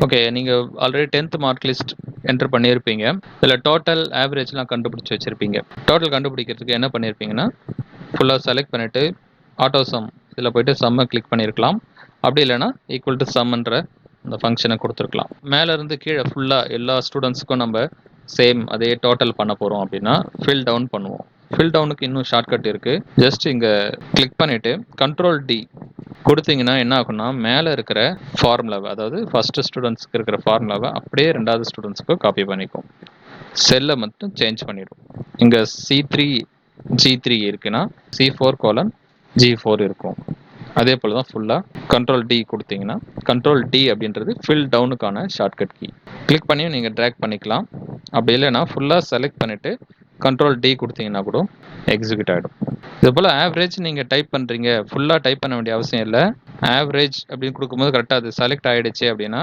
Okay. நீங்க already 10th mark list enter பண்ணியிருப்பீங்க. இதில டோட்டல் ஆவரேஜ்லாம் கண்டுபிடிச்சு வச்சிருப்பீங்க. டோட்டல் கண்டுபிடிக்கிறதுக்கு என்ன பண்ணியிருப்பீங்கன்னா, ஃபுல்லா செலக்ட் பண்ணிட்டு, ஆட்டோ சம் இதில போயிட்டு சம்ம கிளிக் பண்ணியிருக்கலாம். அப்படி இல்லைன்னா ஈக்குவல் டு சம்ன்ற அந்த ஃபங்க்ஷனை கொடுத்துருக்கலாம். மேலேருந்து கீழே ஃபுல்லா எல்லா ஸ்டூடெண்ட்ஸுக்கும் நம்ம சேம் அதே டோட்டல் பண்ண போகிறோம் அப்படின்னா ஃபில் டவுன் பண்ணுவோம். ஃபில் டவுனுக்கு இன்னும் ஷார்ட்கட் இருக்குது. ஜஸ்ட் இங்கே கிளிக் பண்ணிவிட்டு கண்ட்ரோல் டி கொடுத்தீங்கன்னா என்ன ஆகும்னா, மேலே இருக்கிற ஃபார்முலாவை, அதாவது ஃபஸ்ட்டு ஸ்டூடெண்ட்ஸ்க்கு இருக்கிற ஃபார்முலாவை அப்படியே ரெண்டாவது ஸ்டூடெண்ட்ஸ்க்கு காப்பி பண்ணிக்கும். செல்லை மட்டும் சேஞ்ச் பண்ணிடும். இங்கே C3 G3 இருக்குன்னா C4:G4 இருக்கும். அதே போல் தான் ஃபுல்லாக கண்ட்ரோல் டி கொடுத்தீங்கன்னா, கண்ட்ரோல் டி அப்படின்றது ஃபில் டவுனுக்கான ஷார்ட்கட் கீ. கிளிக் பண்ணி நீங்கள் ட்ராக் பண்ணிக்கலாம். அப்படி இல்லைன்னா ஃபுல்லாக செலக்ட் பண்ணிவிட்டு கண்ட்ரோல் டி கொடுத்தீங்கன்னா கூட எக்ஸிக்யூட் ஆகிடும். இது போல் ஆவரேஜ் நீங்கள் டைப் பண்ணுறீங்க, ஃபுல்லாக டைப் பண்ண வேண்டிய அவசியம் இல்லை. ஆவரேஜ் அப்படின்னு கொடுக்கும்போது கரெக்டாக அது செலக்ட் ஆகிடுச்சு அப்படின்னா,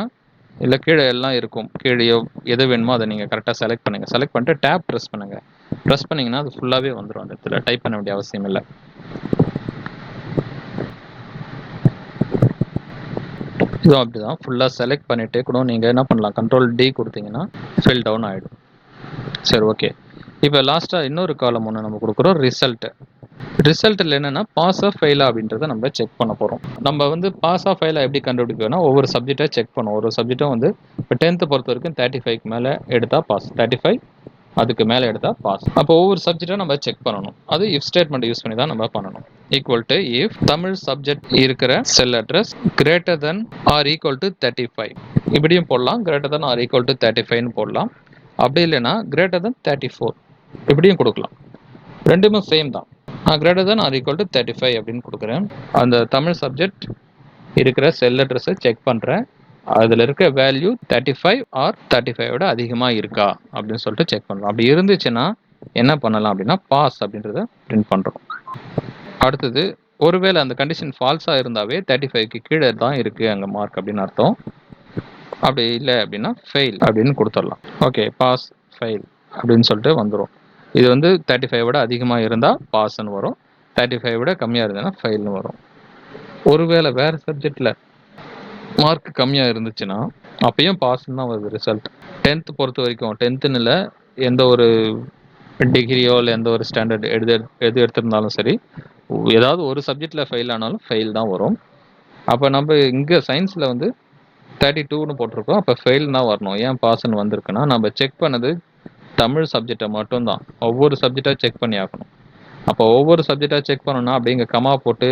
இல்லை கீழே எல்லாம் இருக்கும், கீழேயோ எது வேணுமோ அதை நீங்கள் கரெக்டாக செலக்ட் பண்ணுங்கள். செலக்ட் பண்ணிட்டு டேப் ப்ரெஸ் பண்ணுங்கள். ப்ரெஸ் பண்ணிங்கன்னா அது ஃபுல்லாகவே வந்துடும். அந்த இடத்துல டைப் பண்ண வேண்டிய அவசியம் இல்லை. இதுவும் அப்படி தான் ஃபுல்லாக செலக்ட் பண்ணிவிட்டு கூட நீங்கள் என்ன பண்ணலாம், கண்ட்ரோல் டி கொடுத்தீங்கன்னா ஃபில் டவுன் ஆகிடும். சரி, ஓகே. இப்போ லாஸ்ட்டாக இன்னொரு காலம் ஒன்று நம்ம கொடுக்குறோம், ரிசல்ட்டு. ரிசல்ட்டில் என்னென்னா பாஸா ஃபெயிலா அப்படின்றத நம்ம செக் பண்ண போகிறோம். நம்ம வந்து பாஸா ஃபெயிலா எப்படி கண்டுபிடிக்கணும்னா, ஒவ்வொரு சப்ஜெக்டாக செக் பண்ணுவோம். ஒரு சப்ஜெக்டும் வந்து இப்போ 10th பொறுத்த வரைக்கும் 35க்கு மேலே எடுத்தால் பாஸ், 35 அதுக்கு மேலே எடுத்தால் பாஸ். அப்போ ஒவ்வொரு சப்ஜெக்டாக நம்ம செக் பண்ணணும். அது இஃப் ஸ்டேட்மெண்ட் யூஸ் பண்ணி தான் நம்ம பண்ணணும். Equal to if Tamil subject இருக்கிற cell address greater than or equal to 35 இப்படியும் போடலாம், greater than or equal to 35ன்னு போடலாம். அப்படி இல்லைன்னா கிரேட்டர் தென் 34 இப்படியும் கொடுக்கலாம். ரெண்டுமே சேம் தான். Greater than or equal to 35 அப்படின்னு கொடுக்குறேன். அந்த தமிழ் சப்ஜெக்ட் இருக்கிற செல் அட்ரஸை செக் பண்ணுறேன். அதில் இருக்க வேல்யூ 35 ஆர் 35 அதிகமாக இருக்கா அப்படின்னு சொல்லிட்டு செக் பண்ணுறோம். அப்படி இருந்துச்சுன்னா என்ன பண்ணலாம் அப்படின்னா பாஸ் அப்படின்றத பிரிண்ட் பண்ணுறோம். அடுத்தது ஒருவேளை அந்த கண்டிஷன் ஃபால்ஸாக இருந்தாவே 35க்கு கீழே தான் இருக்குது அங்கே மார்க் அப்படின்னு அர்த்தம். அப்படி இல்லை அப்படின்னா ஃபெயில் அப்படின்னு கொடுத்துடலாம். ஓகே, பாஸ் ஃபெயில் அப்படின்னு சொல்லிட்டு வந்துடும். இது வந்து 35 அதிகமாக இருந்தால் பாஸ்ன்னு வரும், 35 கம்மியாக இருந்ததுன்னா ஃபெயில்னு வரும். ஒருவேளை வேறு சப்ஜெக்டில் மார்க் கம்மியாக இருந்துச்சுன்னா அப்பயும் பாஸ்ன்னு தான் வருது ரிசல்ட். 10th பொறுத்த வரைக்கும் 10th இல்லை, எந்த ஒரு டிகிரியோ இல்லை எந்த ஒரு ஸ்டாண்டர்ட் எது எடுத்திருந்தாலும் சரி, ஏதாவது ஒரு சப்ஜெக்டில் ஃபெயில் ஆனாலும் ஃபெயில் தான் வரும். அப்போ நம்ம இங்கே சயின்ஸில் வந்து 32ன்னு போட்டிருக்கோம், அப்போ ஃபெயில் தான் வரணும். ஏன் பாஸ்ன்னு வந்திருக்குன்னா நம்ம செக் பண்ணது தமிழ் சப்ஜெக்டை மட்டும்தான். ஒவ்வொரு சப்ஜெக்டாக செக் பண்ணி ஆகணும். அப்போ ஒவ்வொரு சப்ஜெக்டாக செக் பண்ணணும்னா அப்படிங்க கமா போட்டு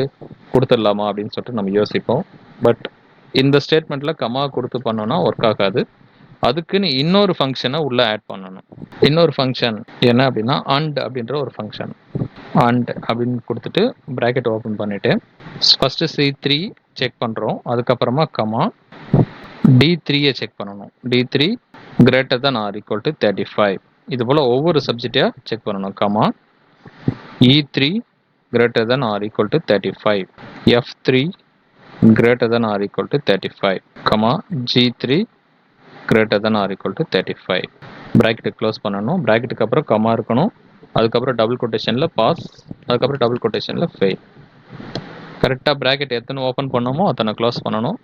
கொடுத்துடலாமா அப்படின்னு சொல்லிட்டு நம்ம யோசிப்போம். பட் இந்த ஸ்டேட்மெண்ட்டில் கமா கொடுத்து பண்ணோன்னா ஒர்க் ஆகாது. அதுக்குன்னு இன்னொரு ஃபங்க்ஷனை உள்ளே ஆட் பண்ணணும். இன்னொரு ஃபங்க்ஷன் என்ன அப்படின்னா அண்ட் அப்படின்ற ஒரு ஃபங்க்ஷன். அண்ட் அப்படின்னு கொடுத்துட்டு ப்ராக்கெட் ஓப்பன் பண்ணிவிட்டு ஃபஸ்ட்டு C3 செக் பண்ணுறோம். அதுக்கப்புறமா கமா D3 செக் பண்ணணும். D3 greater than or equal to 35. இது போல் ஒவ்வொரு சப்ஜெக்டாக செக் பண்ணணும். Comma E3 greater than or equal to 35, F3 greater than or equal to 35, comma G3 greater than or equal to 35. Bracket close பண்ணணும். ப்ராக்கெட்டுக்கு அப்புறம் comma இருக்கணும். அதுக்கப்புறம் டபுள் கொட்டேஷனில் பாஸ், அதுக்கப்புறம் டபுள் கொட்டேஷனில் ஃபெயில். கரெக்டாக ப்ராக்கெட் எத்தனை ஓப்பன் பண்ணோமோ அத்தனை க்ளோஸ் பண்ணணும்.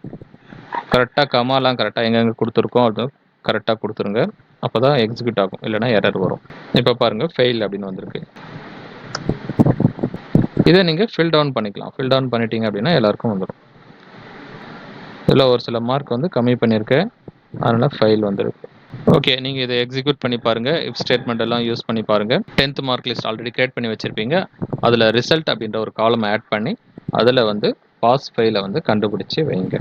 கரெக்டாக கமாலாம் கரெக்டாக எங்கெங்கே கொடுத்துருக்கோம் அது கரெக்டாக கொடுத்துருங்க. அப்போ தான் எக்ஸிக்யூட் ஆகும், இல்லைனா எரர் வரும். இப்போ பாருங்கள் ஃபெயில் அப்படின்னு வந்திருக்கு. இதை நீங்கள் ஃபில் டவுன் பண்ணிக்கலாம். ஃபில் டவுன் பண்ணிட்டீங்க அப்படின்னா எல்லாருக்கும் வந்துடும். இதில் ஒரு சில மார்க் வந்து கம்மி பண்ணியிருக்கேன், அதனால் ஃபெயில் வந்துருக்கு. ஓகே, நீங்கள் இதை எக்ஸிக்யூட் பண்ணி பாருங்கள். இஃப் ஸ்டேட்மெண்ட் எல்லாம் யூஸ் பண்ணி பாருங்கள். 10th mark list already create பண்ணி வச்சுருப்பீங்க. அதில் ரிசல்ட் அப்படின்ற ஒரு காலம் ஆட் பண்ணி அதில் வந்து பாஸ் ஃபெயிலை வந்து கண்டுபிடிச்சி வைங்க.